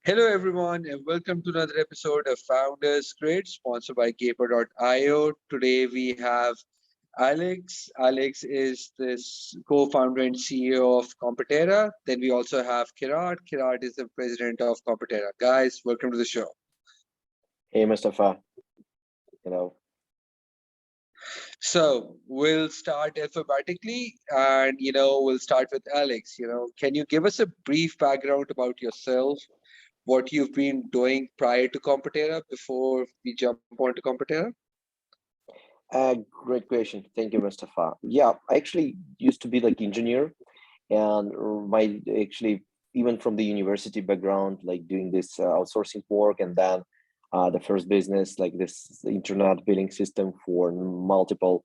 Hello, everyone, and welcome to another episode of Founders Grid, sponsored by Gaper.io. Today we have Alex. Alex is this co-founder and CEO of Competera. Then we also have Kirat. Kirat is the president of Competera. Guys, welcome to the show. Hey, Mustafa. Hello. So we'll start alphabetically, and we'll start with Alex. Can you give us a brief background about yourself? What you've been doing prior to Competera before we jump onto Competera? Great question. Thank you, Mustafa. Yeah, I actually used to be like engineer, and my actually even from the university background, like doing this outsourcing work, and then the first business like this internet billing system for multiple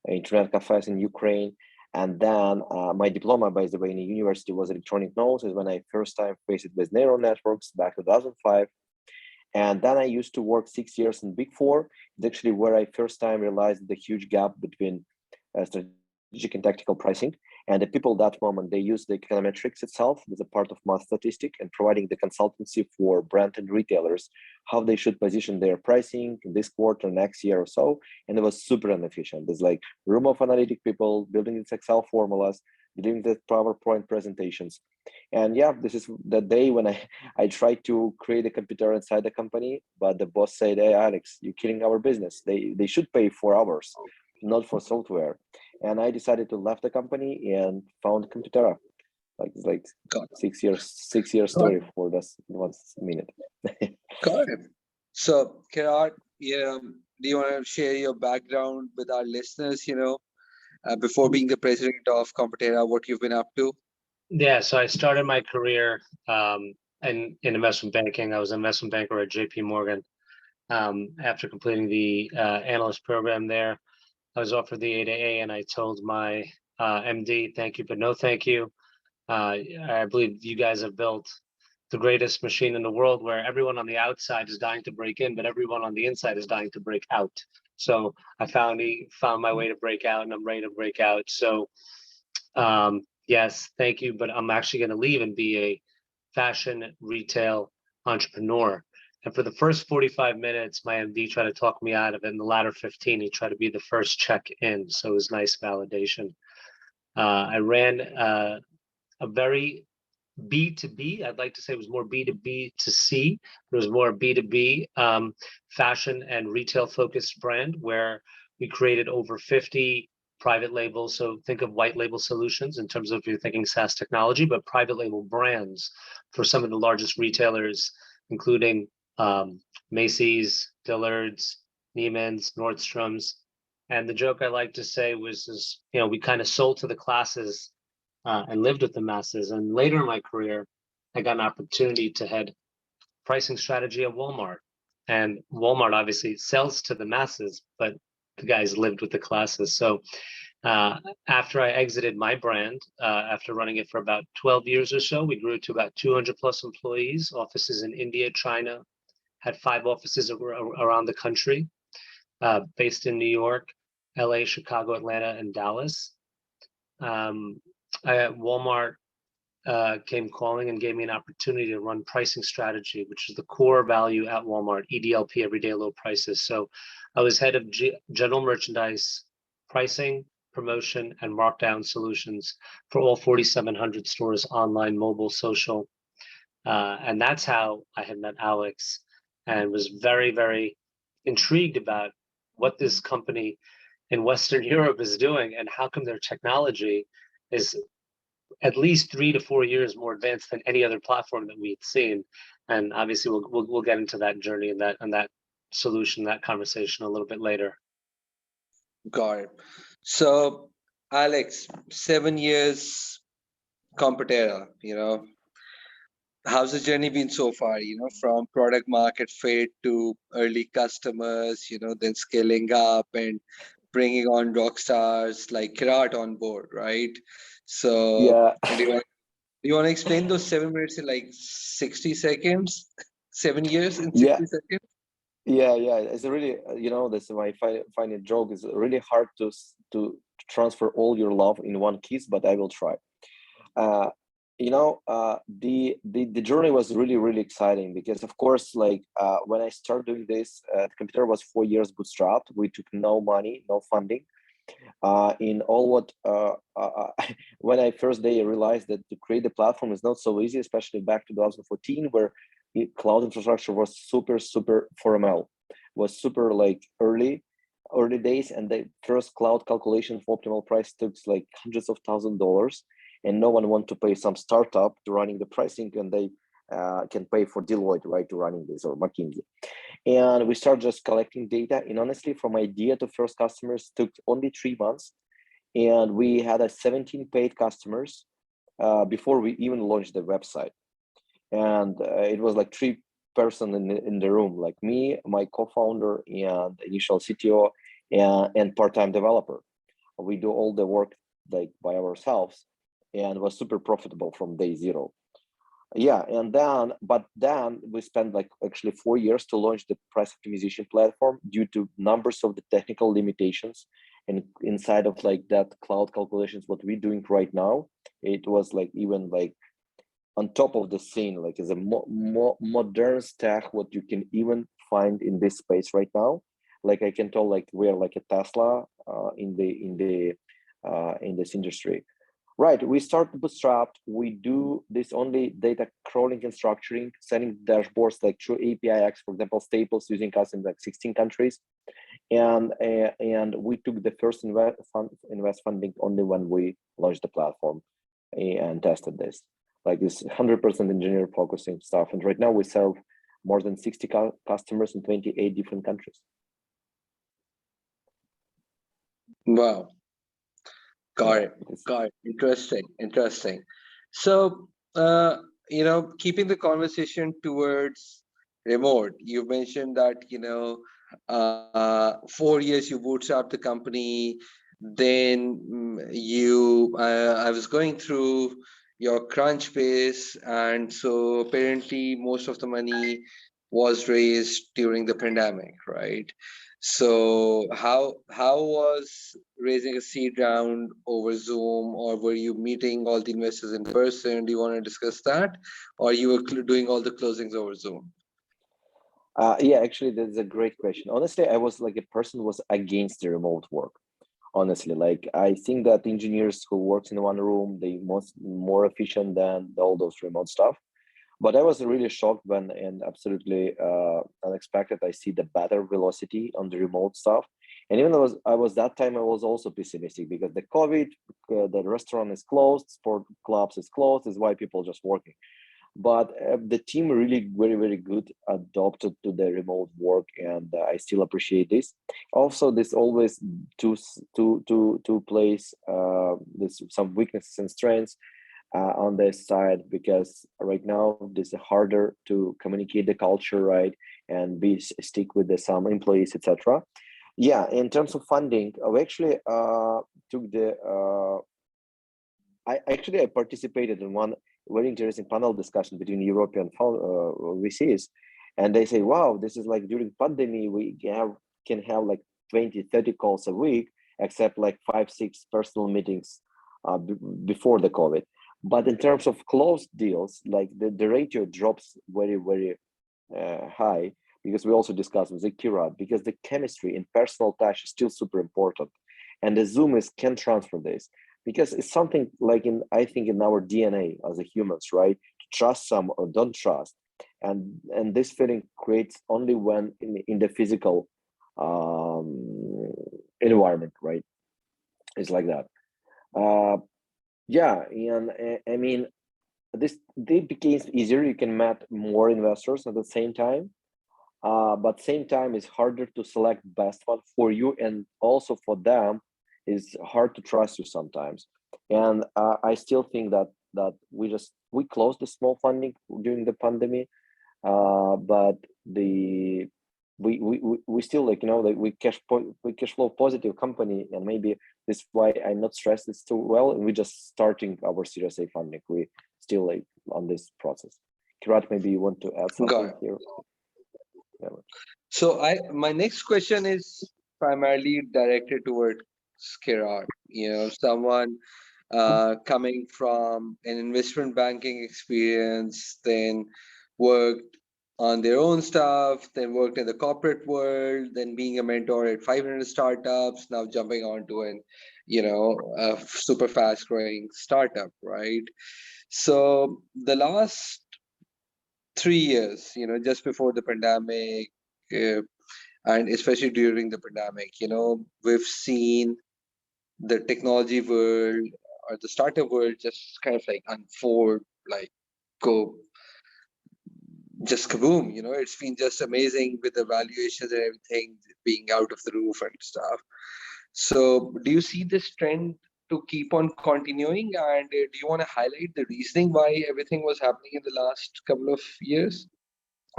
internet cafes in Ukraine. And then my diploma, by the way, in the university was electronic notes, is when I first time faced with neural networks back in 2005. And then I used to work 6 years in Big Four. It's actually where I first time realized the huge gap between strategic and tactical pricing. And the people at that moment, they use the econometrics itself as a part of math statistic and providing the consultancy for brand and retailers, how they should position their pricing in this quarter, next year or so. And it was super inefficient. There's like room of analytic people building these Excel formulas, doing the PowerPoint presentations. And yeah, this is the day when I tried to create a computer inside the company, but the boss said, "Hey, Alex, you're killing our business. They should pay for hours, not for software." And I decided to left the company and found Computera. It's like 6 years story for this 1 minute. Got it. So, Kirat, do you want to share your background with our listeners? Before being the president of Competera, what you've been up to? Yeah, so I started my career in investment banking. I was an investment banker at JP Morgan. After completing the analyst program there, I was offered the A to A, and I told my MD, "Thank you, but no thank you." I believe you guys have built the greatest machine in the world, where everyone on the outside is dying to break in, but everyone on the inside is dying to break out. So I found my way to break out, and I'm ready to break out. So yes, thank you, but I'm actually going to leave and be a fashion retail entrepreneur. And for the first 45 minutes, my MD tried to talk me out of it. In the latter 15, he tried to be the first check in. So it was nice validation. I ran a very B2B. I'd like to say it was more B2B to C. It was more B2B fashion and retail focused brand, where we created over 50 private labels. So think of white label solutions in terms of if you're thinking SaaS technology, but private label brands for some of the largest retailers, including Macy's, Dillard's, Neiman's, Nordstrom's. And the joke I like to say was, we kind of sold to the classes and lived with the masses. And later in my career, I got an opportunity to head pricing strategy at Walmart. And Walmart obviously sells to the masses, but the guys lived with the classes. So after I exited my brand, after running it for about 12 years or so, we grew to about 200 plus employees, offices in India, China, had 5 offices around the country, based in New York, LA, Chicago, Atlanta, and Dallas. Walmart came calling and gave me an opportunity to run pricing strategy, which is the core value at Walmart, EDLP, everyday low prices. So I was head of general merchandise, pricing, promotion, and markdown solutions for all 4,700 stores, online, mobile, social. And that's how I had met Alex and was very, very intrigued about what this company in Western Europe is doing and how come their technology is at least 3 to 4 years more advanced than any other platform that we've seen. And obviously we'll get into that journey and that solution, that conversation a little bit later. Got it. So, Alex, 7 years Competera, how's the journey been so far, from product market fit to early customers, then scaling up and bringing on rock stars like Kirat on board, right? So Yeah. do you want to explain those 7 minutes in like 60 seconds? 7 years in 60 seconds? Yeah. It's really, this my final joke is really hard to transfer all your love in one kiss, but I will try. The journey was really exciting because, of course, like when I started doing this, the computer was 4 years bootstrapped. We took no money, no funding. In all what when I first day realized that to create the platform is not so easy, especially back to 2014, where cloud infrastructure was super formal, was super like early days, and the first cloud calculation for optimal price took like hundreds of $1,000s, and no one want to pay some startup to running the pricing, and they can pay for Deloitte, right, to running this, or McKinsey. And we started just collecting data, and honestly, from idea to first customers took only 3 months, and we had a 17 paid customers before we even launched the website. And it was like 3 person in the room, like me, my co-founder, and initial CTO, and part-time developer. We do all the work like by ourselves, and was super profitable from day zero. Yeah, and then we spent like actually 4 years to launch the price optimization platform due to numbers of the technical limitations. And inside of like that cloud calculations, what we're doing right now, it was like even like on top of the scene, like is a more modern stack what you can even find in this space right now. Like I can tell, like we're like a Tesla in this industry. Right, we start bootstrapped. We do this only data crawling and structuring, sending dashboards like through APIX, for example, Staples using us in like 16 countries. And we took the first invest funding only when we launched the platform and tested this. Like this 100% engineer focusing stuff. And right now we serve more than 60 customers in 28 different countries. Wow. Got it. Interesting. So, keeping the conversation towards remote, you mentioned that, 4 years you bootstrapped the company, then I was going through your Crunchbase, and so apparently most of the money was raised during the pandemic, right? So how was raising a seed round over Zoom, or were you meeting all the investors in person? Do you want to discuss that, or you were doing all the closings over Zoom? Yeah, actually, that's a great question. Honestly, I was like a person who was against the remote work. Honestly, like I think that engineers who works in one room, they more efficient than all those remote stuff. But I was really shocked when, and absolutely unexpected, I see the better velocity on the remote stuff. And even though I was that time, I was also pessimistic because the COVID, the restaurant is closed, sport clubs is closed, is why people just working. But the team really very good adopted to the remote work, and I still appreciate this. Also, this always to place this some weaknesses and strengths on this side, because right now this is harder to communicate the culture, right, and be stick with some employees, etc. Yeah, in terms of funding, we actually took the I participated in one very interesting panel discussion between European VCs, and they say, wow, this is like during pandemic we can have like 20-30 calls a week, except like 5-6 personal meetings before the COVID. But in terms of closed deals, like the ratio drops very high, because we also discussed with Kira, because the chemistry and personal touch is still super important, and the Zoom can transfer this, because it's something like I think in our DNA as a humans, right? To trust some or don't trust, and this feeling creates only when in the physical environment, right? It's like that. Yeah, and I mean, they became easier. You can meet more investors at the same time, but same time it's harder to select best one for you, and also for them is hard to trust you sometimes. And I still think that we closed the small funding during the pandemic, but we still, like, like we cash flow positive company, and maybe this is why I'm not stressed this too well, and we just starting our Series A funding. We still like on this process. Kirat, maybe you want to add something here? Yeah. So my next question is primarily directed toward Kirat. Someone coming from an investment banking experience, then worked on their own stuff, then worked in the corporate world, then being a mentor at 500 startups, now jumping onto an, a super fast growing startup, right? So the last 3 years, just before the pandemic, uh, and especially during the pandemic, we've seen the technology world or the startup world just kind of like unfold, like go just kaboom. It's been just amazing with the valuations and everything being out of the roof and stuff. So do you see this trend to keep on continuing, and do you want to highlight the reasoning why everything was happening in the last couple of years?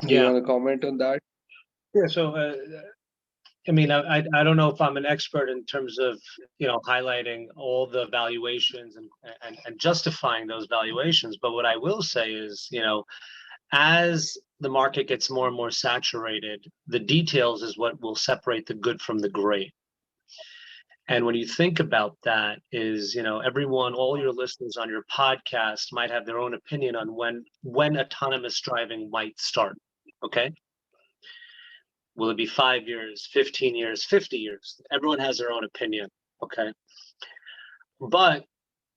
Do you Yeah. want to comment on that? Yeah. So, I mean, I don't know if I'm an expert in terms of, highlighting all the valuations and justifying those valuations. But what I will say is, as the market gets more and more saturated, the details is what will separate the good from the great. And when you think about that, is, everyone, all your listeners on your podcast might have their own opinion on when autonomous driving might start. Okay. Will it be 5 years, 15 years, 50 years? Everyone has their own opinion. Okay. But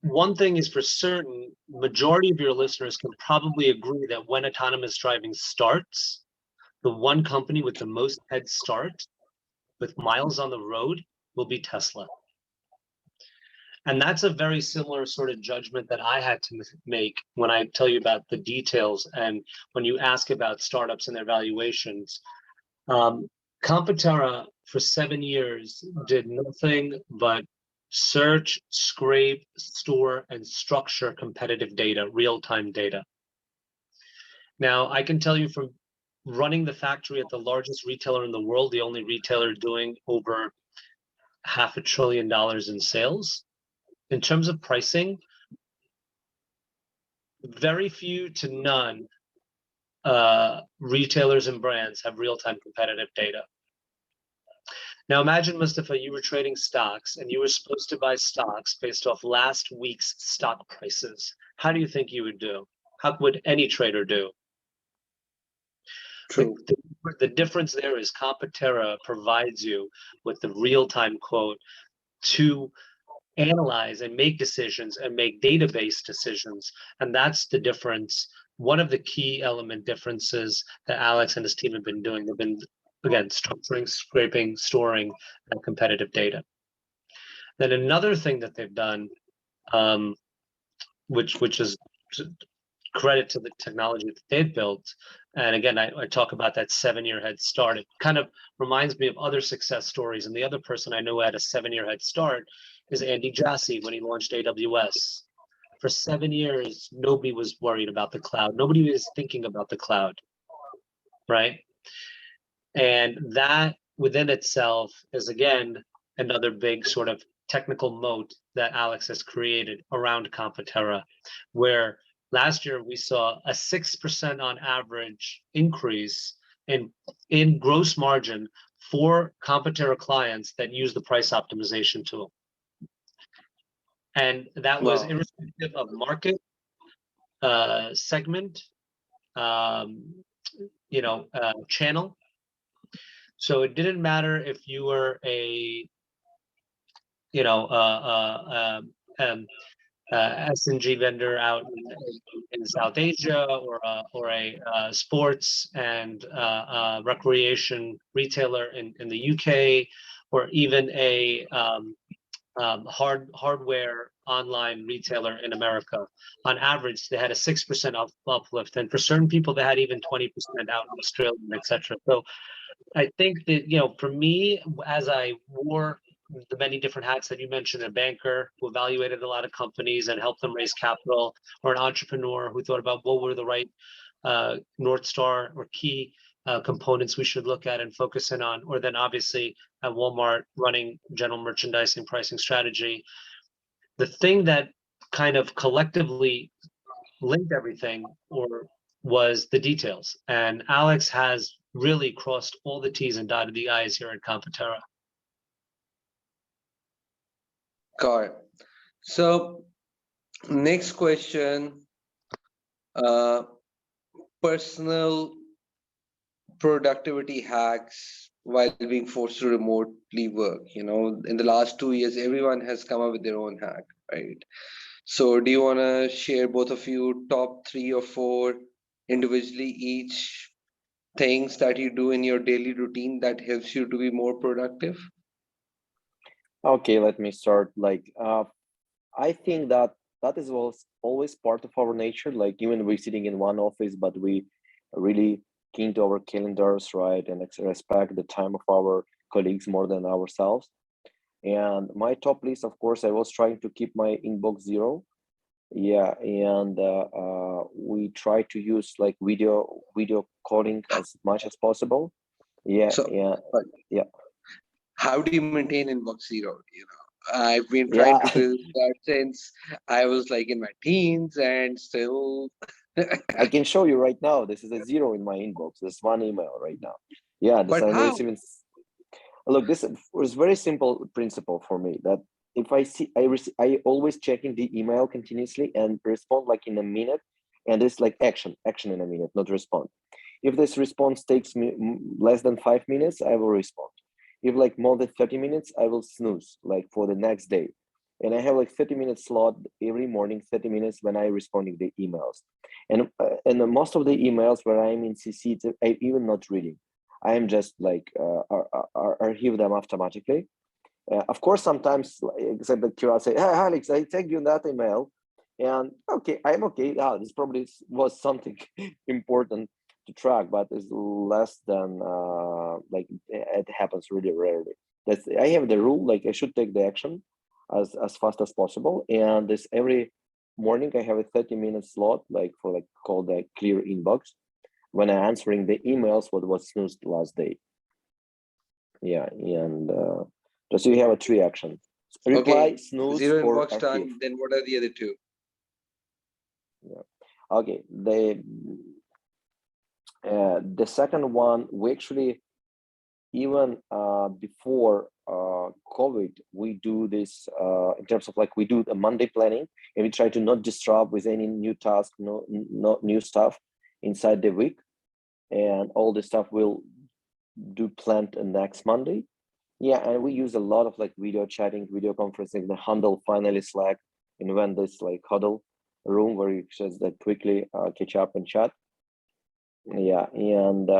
one thing is for certain, majority of your listeners can probably agree that when autonomous driving starts, the one company with the most head start with miles on the road will be Tesla. And that's a very similar sort of judgment that I had to make when I tell you about the details and when you ask about startups and their valuations. Competera for 7 years did nothing but search, scrape, store, and structure competitive data, real-time data. Now, I can tell you from running the factory at the largest retailer in the world, the only retailer doing over $500 billion in sales, in terms of pricing, very few to none retailers and brands have real-time competitive data. Now imagine, Mustafa, you were trading stocks and you were supposed to buy stocks based off last week's stock prices. How do you think you would do? How would any trader do? True. The difference there is Competera provides you with the real-time quote to analyze and make decisions and make database decisions. And that's the difference. One of the key element differences that Alex and his team have been doing. They've been, again, structuring, scraping, storing competitive data. Then another thing that they've done, which is credit to the technology that they've built. And again, I talk about that 7-year head start. It kind of reminds me of other success stories. And the other person I know who had a 7-year head start is Andy Jassy when he launched AWS. For 7 years, nobody was worried about the cloud. Nobody was thinking about the cloud, right? And that within itself is, again, another big sort of technical moat that Alex has created around Competera, where last year we saw a 6% on average increase in gross margin for Competera clients that use the price optimization tool. And that was irrespective of market, segment, channel. So it didn't matter if you were a, S&G vendor out in South Asia, or a sports and recreation retailer in the UK, or even a hardware online retailer in America. On average, they had a 6% uplift, and for certain people, they had even 20% out in Australia, etc. So I think that, for me, as I wore the many different hats that you mentioned, a banker who evaluated a lot of companies and helped them raise capital, or an entrepreneur who thought about what were the right North Star or key components we should look at and focus in on, or then obviously at Walmart running general merchandising pricing strategy. The thing that kind of collectively linked everything was the details. And Alex has really crossed all the T's and dotted the I's here at Competera. Got it. So Next question. Uh, Personal productivity hacks while being forced to remotely work. In the last 2 years, everyone has come up with their own hack, right? So, do you want to share, both of you, top three or four individually each things that you do in your daily routine that helps you to be more productive? Okay, let me start. I think that that is always part of our nature. Like even we're sitting in one office, but we are really keen to our calendars, right, and respect the time of our colleagues more than ourselves. And my top list, of course, I was trying to keep my inbox zero. Yeah, and we try to use like video calling as much as possible. Yeah, So, yeah, but yeah, how do you maintain inbox zero? I've been trying yeah. to do that since I was like in my teens, and still. I can show you right now. This is a zero in my inbox. There's one email right now. Yeah, this But I'm how? receiving. Look, this was very simple principle for me that if I see, I always checking the email continuously and respond like in a minute, and it's like action in a minute, not respond. If this response takes me less than 5 minutes, I will respond. If like more than 30 minutes, I will snooze like for the next day. And I have like 30-minute slot every morning, 30 minutes when I responding the emails. And most of the emails where I'm in CC, I'm even not reading. I am just like archive them automatically. Of course, sometimes, except that Kira say, "Hey, Alex, I tagged you in that email," and okay, I'm okay. This probably was something important to track, but it's less than like it happens really rarely. That's I have the rule like I should take the action as fast as possible, and this every morning I have a 30-minute slot like for like called the clear inbox when I'm answering the emails what was snoozed last day. Yeah, and just so you have a three action: reply, Okay, snooze, zero or inbox archive. done. Then what are the other two? Yeah. Okay. The second one we actually even before COVID we do this in terms of like we do the Monday planning and we try to not disrupt with any new task, not new stuff inside the week, and all the stuff will do planned next Monday. Yeah, and we use a lot of like video chatting, video conferencing, the Handle finally Slack, invent this like huddle room where you just like quickly catch up and chat. Yeah, and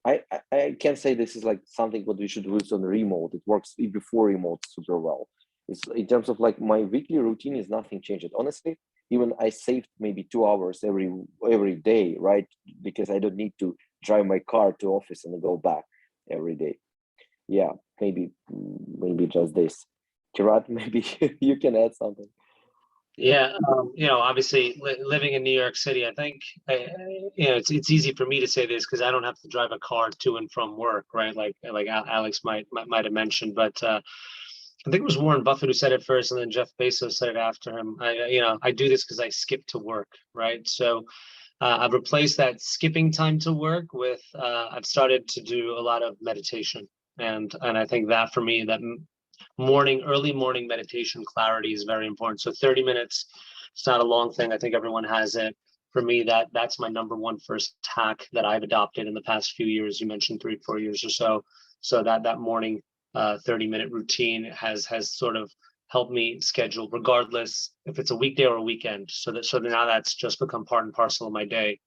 I can say this is like something what we should use on remote. It works before remote super well. It's in terms of like my weekly routine is nothing changed. Honestly, even I saved maybe 2 hours every day, right? Because I don't need to drive my car to office and go back every day. Yeah, maybe just this. Kirat, maybe you can add something. Yeah, obviously living in New York City, I think, it's easy for me to say this because I don't have to drive a car to and from work, right? Like Alex might have mentioned, but I think it was Warren Buffett who said it first, and then Jeff Bezos said it after him. I do this because I skip to work, right? So I've replaced that skipping time to work with I've started to do a lot of meditation, and I think that for me that early morning meditation clarity is very important. So 30 minutes, it's not a long thing. I think everyone has it. For me, that's my number one first hack that I've adopted in the past few years. You mentioned 3-4 years or so. So that morning 30-minute routine has sort of helped me schedule regardless if it's a weekday or a weekend. So now that's just become part and parcel of my day.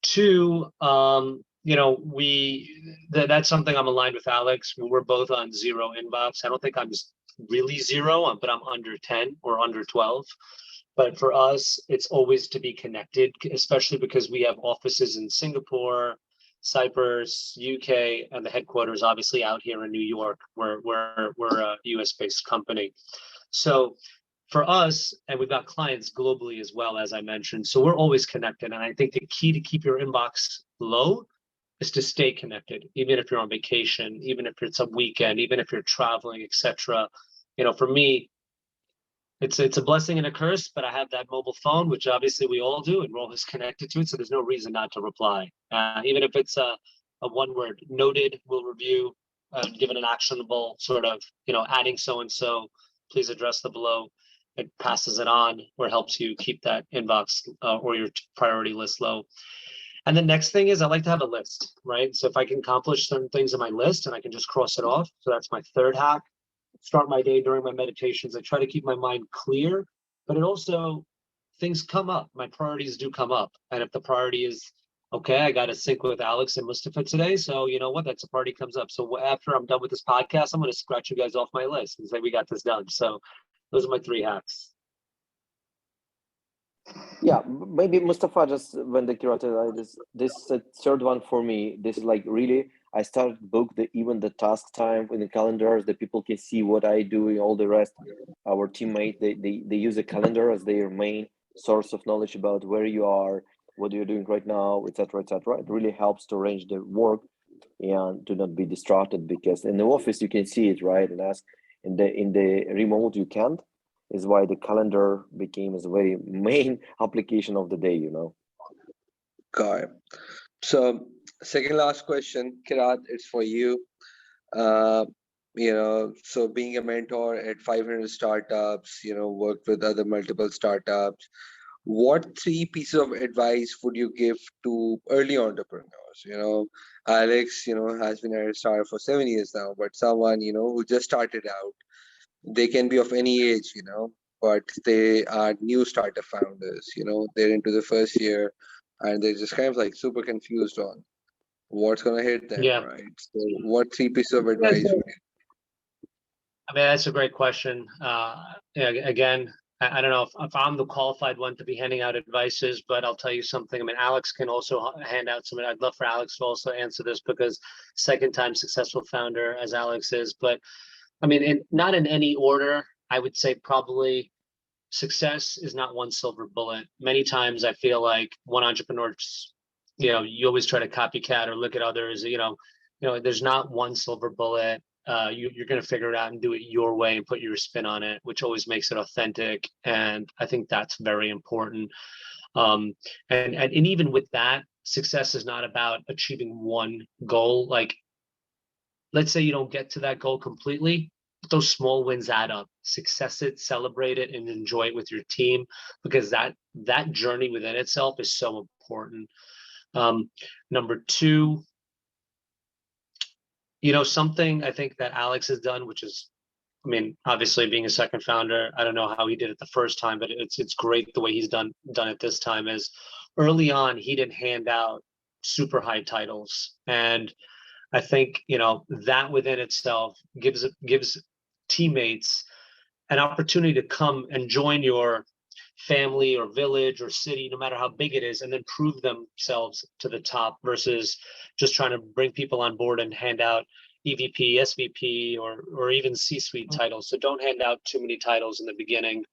Two, that's something I'm aligned with Alex. We're both on zero inbox. I don't think I'm really zero, but I'm under 10 or under 12. But for us, it's always to be connected, especially because we have offices in Singapore, Cyprus, UK, and the headquarters obviously out here in New York. We're a US based company. So for us, and we've got clients globally as well, as I mentioned. So we're always connected. And I think the key to keep your inbox low is to stay connected, even if you're on vacation, even if it's a weekend, even if you're traveling, etc. For me, it's a blessing and a curse, but I have that mobile phone, which obviously we all do, and we're always connected to it. So there's no reason not to reply, even if it's a one word noted, will review, given an actionable sort of, adding so and so, please address the below. it passes it on or helps you keep that inbox or your priority list low. And the next thing is I like to have a list, right? So if I can accomplish certain things on my list and I can just cross it off, so that's my third hack. Start my day during my meditations. I try to keep my mind clear, but it also, things come up. My priorities do come up. And if the priority is, okay, I got to sync with Alex and Mustafa today. So you know what? That's a party comes up. So after I'm done with this podcast, I'm going to scratch you guys off my list and say we got this done. So those are my 3 hacks. Yeah, maybe Mustafa just when the curator this third one for me. This is like really I started book even the task time in the calendars that people can see what I do and all the rest. Our teammate they use a calendar as their main source of knowledge about where you are, what you're doing right now, etc., etc. It really helps to arrange the work and to not be distracted because in the office you can see it, right? And as in the remote you can't, is why the calendar became a very main application of the day, you know. Got it. So, second last question, Kirat, it's for you. Uh, so being a mentor at 500 startups, worked with other multiple startups, what 3 pieces of advice would you give to early entrepreneurs? Alex, has been at a startup for 7 years now, but someone, who just started out, they can be of any age, but they are new startup founders, they're into the first year and they're just kind of like super confused on what's going to hit them, Yeah. right? So what 3 pieces of advice would you? I mean, that's a great question. Again, I don't know if I'm the qualified one to be handing out advices, but I'll tell you something. I mean, Alex can also hand out some. I'd love for Alex to also answer this because second time successful founder as Alex is. But I mean, not in any order. I would say probably success is not one silver bullet. Many times I feel like one entrepreneur, you always try to copycat or look at others. There's not one silver bullet. You're going to figure it out and do it your way and put your spin on it, which always makes it authentic. And I think that's very important. And even with that, success is not about achieving one goal. Like, let's say you don't get to that goal completely, but those small wins add up. Success it, celebrate it, and enjoy it with your team because that journey within itself is so important. Number 2, something I think that Alex has done, which is, I mean, obviously being a second founder, I don't know how he did it the first time, but it's great the way he's done it this time. Is early on he didn't hand out super high titles, and I think that within itself gives teammates an opportunity to come and join your family or village or city, no matter how big it is, and then prove themselves to the top versus just trying to bring people on board and hand out EVP, SVP, or even C-suite titles. So don't hand out too many titles in the beginning.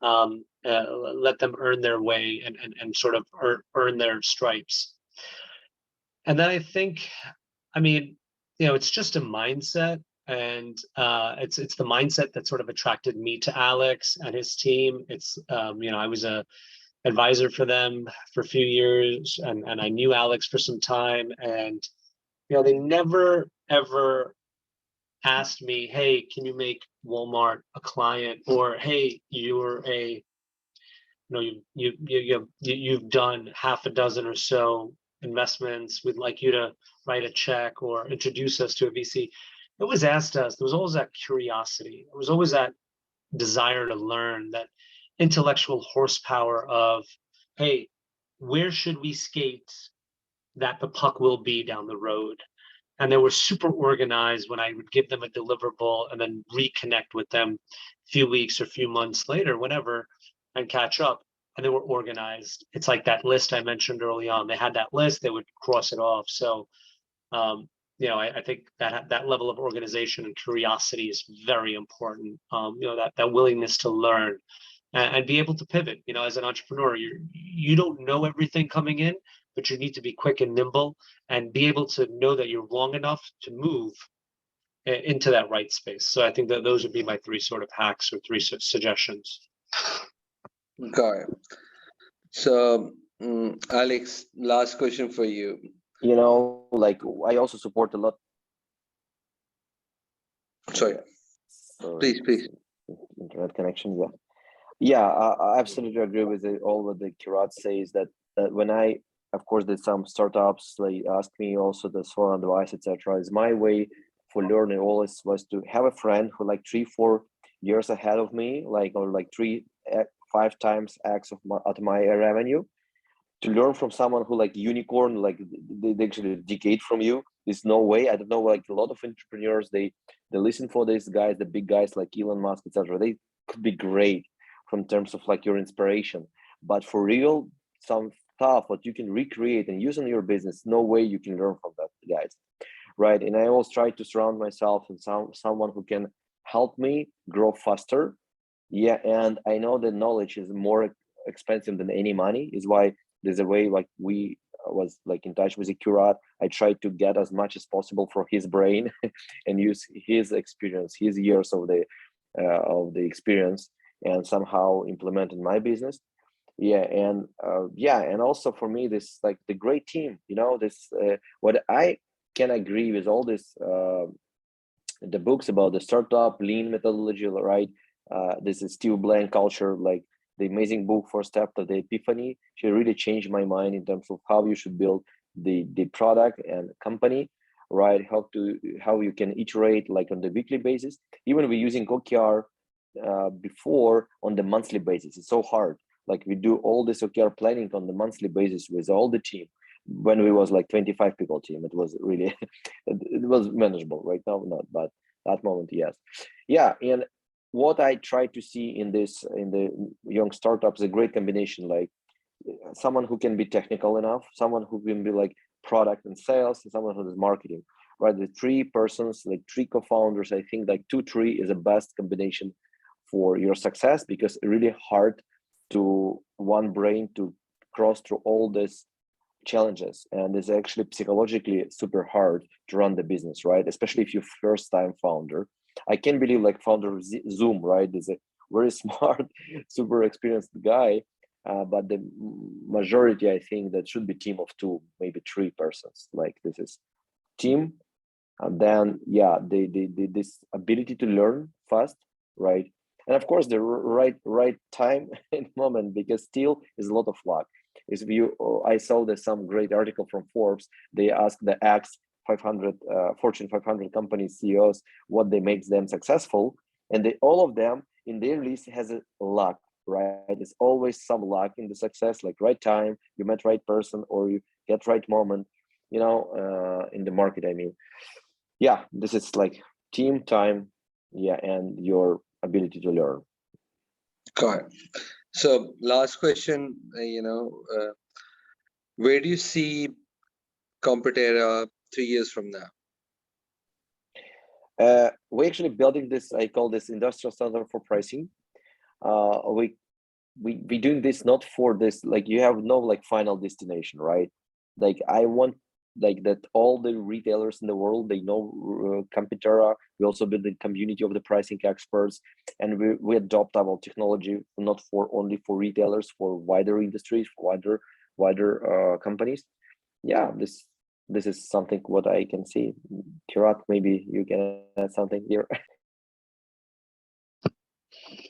Let them earn their way and sort of earn their stripes. And then I think, I mean, it's just a mindset, and it's the mindset that sort of attracted me to Alex and his team. It's I was a advisor for them for a few years, and I knew Alex for some time, and they never ever asked me, hey, can you make Walmart a client, or hey, you've done half a dozen or so investments, we'd like you to write a check or introduce us to a VC. It was asked us, there was always that curiosity. There was always that desire to learn, that intellectual horsepower of, hey, where should we skate that the puck will be down the road? And they were super organized when I would give them a deliverable and then reconnect with them a few weeks or a few months later, whenever, and catch up. And they were organized. It's like that list I mentioned early on. They had that list, they would cross it off. So, I think that level of organization and curiosity is very important. That willingness to learn and be able to pivot. As an entrepreneur, you don't know everything coming in, but you need to be quick and nimble and be able to know that you're wrong enough to move into that right space. So I think that those would be my 3 sort of hacks or 3 suggestions. Got it. So, Alex, last question for you. Like I also support a lot. Sorry. Please. Internet connection, yeah. Yeah, I absolutely agree with all what the Kirat says, that when I, of course, did some startups, they ask me also the for advice, etc. Is my way for learning always was to have a friend who like 3-4 years ahead of me, like, or like 5 times X of my revenue, to learn from someone who like unicorn, like they actually decade from you. There's no way. I don't know, like a lot of entrepreneurs, they listen for these guys, the big guys like Elon Musk, etc. They could be great from terms of like your inspiration, but for real, some stuff what you can recreate and use in your business, no way you can learn from that guys, right? And I always try to surround myself with someone who can help me grow faster. Yeah, and I know that knowledge is more expensive than any money. Is why there's a way like we was like in touch with Akurat. I tried to get as much as possible from his brain and use his experience, his years of the experience, and somehow implement in my business. Yeah, and yeah, and also for me, this like the great team. You know, this what I can agree with all this. The books about the startup lean methodology, right? This is Steve Blank culture, like the amazing book for Step of the Epiphany. She really changed my mind in terms of how you should build the product and company, right? How you can iterate like on the weekly basis. Even we're using OKR before on the monthly basis. It's so hard. Like we do all this OKR planning on the monthly basis with all the team. When we was like 25 people team, it was really it was manageable. Right now not, but that moment, yes. Yeah, and what I try to see in the young startups, a great combination, like someone who can be technical enough, someone who can be like product and sales, and someone who is marketing, right? The 3 persons, like 3 co-founders, I think like 2-3 is the best combination for your success, because it's really hard to one brain to cross through all this challenges, and it's actually psychologically super hard to run the business, right? Especially if you're first time founder. I can't believe like founder of Zoom, right, is a very smart super experienced guy, but the majority, I think that should be team of 2, maybe 3 persons. Like this is team, and then yeah, this ability to learn fast, right? And of course the right time and moment, because still is a lot of luck. Is you I saw there's some great article from Forbes. They asked the X 500 Fortune 500 company CEOs what they makes them successful, and they all of them in their list has a luck, right? It's always some luck in the success, like right time, you met right person, or you get right moment, in the market, I mean. Yeah, this is like team time, yeah, and your ability to learn. Got it. So last question, where do you see Competera 3 years from now? We're actually building this, I call this industrial standard for pricing. We doing this not for this, like you have no like final destination, right? Like I want like that all the retailers in the world, they know Competera. We also build the community of the pricing experts, and we adopt our technology not for only for retailers, for wider industries, for wider companies. Yeah, this is something what I can see. Kirat, maybe you can add something here.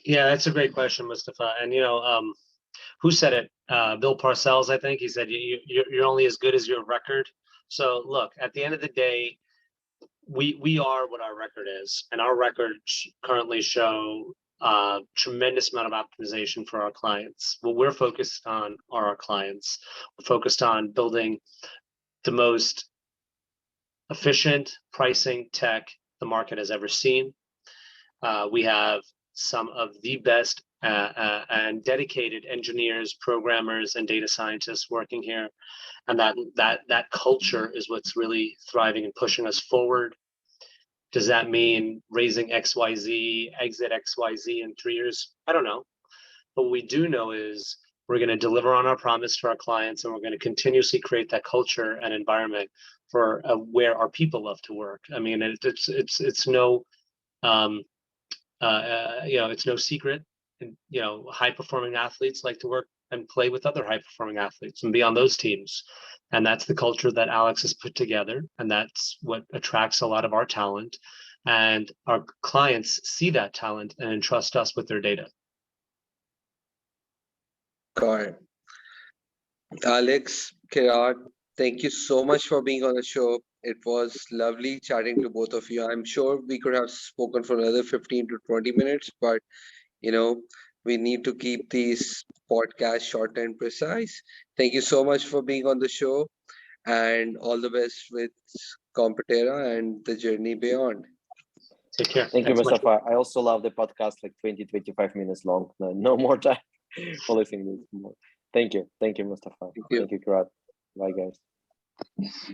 Yeah, that's a great question, Mustafa. And who said it? Bill Parcells, I think. He said you're only as good as your record. So look, at the end of the day, we are what our record is, and our records currently show a tremendous amount of optimization for our clients. What we're focused on are our clients. We're focused on building the most efficient pricing tech the market has ever seen. We have some of the best and dedicated engineers, programmers, and data scientists working here, and that culture is what's really thriving and pushing us forward. Does that mean raising XYZ, exit XYZ in 3 years? I don't know. But what we do know is we're going to deliver on our promise to our clients, and we're going to continuously create that culture and environment for where our people love to work. I mean, it's no it's no secret. And, high performing athletes like to work and play with other high performing athletes and be on those teams. And that's the culture that Alex has put together. And that's what attracts a lot of our talent. And our clients see that talent and entrust us with their data. Got it. Alex, Kirat, thank you so much for being on the show. It was lovely chatting to both of you. I'm sure we could have spoken for another 15 to 20 minutes, but you know, we need to keep these podcasts short and precise. Thank you so much for being on the show and all the best with Competera and the journey beyond. Take care. Thank you, Thanks so much. Mustafa. I also love the podcast, like 20, 25 minutes long. No, no more time for listening to this more. Thank you. Thank you, Mustafa. Thank you. Thank you, Kirat. Bye, guys.